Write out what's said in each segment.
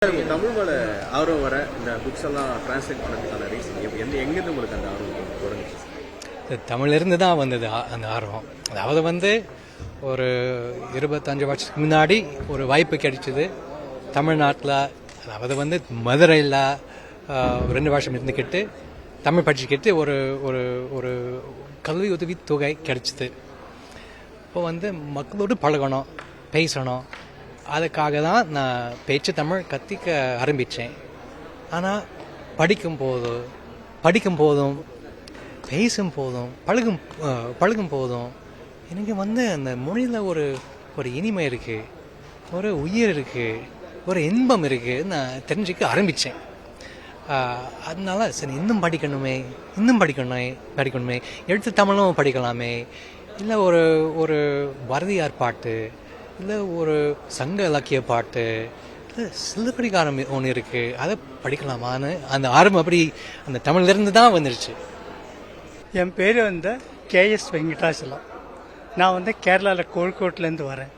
தமிழ் மேல ஆர்வம் வர இந்த புக்ஸ் எல்லாம் டிரான்ஸ்லேட் பண்ணதுக்கான ரீசன் எங்கேருந்து உங்களுக்கு அந்த ஆர்வம் தொடங்குச்சு? தமிழிலிருந்து தான் வந்தது அந்த ஆர்வம். அதாவது ஒரு 25 வருஷத்துக்கு முன்னாடி ஒரு வாய்ப்பு கிடைச்சிது தமிழ்நாட்டில். அதாவது மதுரையில் 2 வருஷம் இருந்துக்கிட்டு தமிழ் படிச்சுக்கிட்டு ஒரு ஒரு ஒரு கல்வி உதவி தொகை கிடைச்சிது. இப்போ மக்களோடு பழகணும், பேசணும். அதுக்காக தான் நான் பேச்சு தமிழ் கற்றுக்க ஆரம்பித்தேன். ஆனால் படிக்கும் போதும் பேசும் போதும் பழகும் போதும் எனக்கு அந்த மொழியில் ஒரு இனிமை இருக்குது, ஒரு உயிர் இருக்குது, ஒரு இன்பம் இருக்குது நான் தெரிஞ்சுக்க ஆரம்பித்தேன். அதனால சரி இன்னும் படிக்கணுமே, எழுத்து தமிழும் படிக்கலாமே, இல்லை ஒரு பாரதியார் பாட்டு, இல்லை ஒரு சங்க இலக்கிய பாட்டு, இல்லை சிலப்பதிகாரம் ஒன்று இருக்குது, அதை படிக்கலாமான்னு அந்த ஆர்வம் அப்படி அந்த தமிழ்லேருந்து தான் வந்துடுச்சு. என் பேர் KS வெங்கடாச்சலம். நான் கேரளாவில் கோழிக்கோட்டிலேருந்து வரேன்.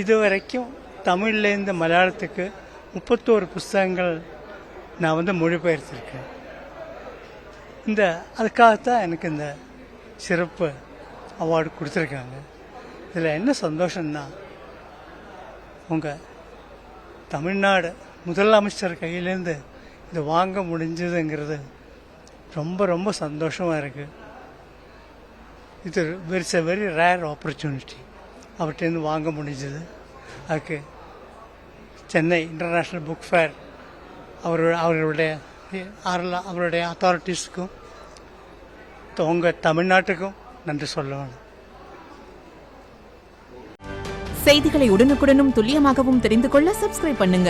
இது வரைக்கும் தமிழ்லேருந்து மலையாளத்துக்கு 31 புஸ்தகங்கள் நான் மொழிபெயர்த்திருக்கேன். அதுக்காகத்தான் எனக்கு இந்த சிறப்பு அவார்டு கொடுத்துருக்காங்க. இதில் என்ன சந்தோஷம்னா, உங்கள் தமிழ்நாடு முதலமைச்சர் கையிலேருந்து இதை வாங்க முடிஞ்சதுங்கிறது ரொம்ப ரொம்ப சந்தோஷமாக இருக்குது. இது it's a very rare opportunity அவர்கிட்டேருந்து வாங்க முடிஞ்சது. அதுக்கு சென்னை இன்டர்நேஷ்னல் புக் ஃபேர் அவர்களுடைய அத்தாரிட்டிஸ்க்கும் உங்கள் தமிழ்நாட்டுக்கும் நன்றி சொல்ல வேணும். செய்திகளை உடனுக்குடனும் துல்லியமாகவும் தெரிந்து கொள்ள சப்ஸ்கிரைப் பண்ணுங்க.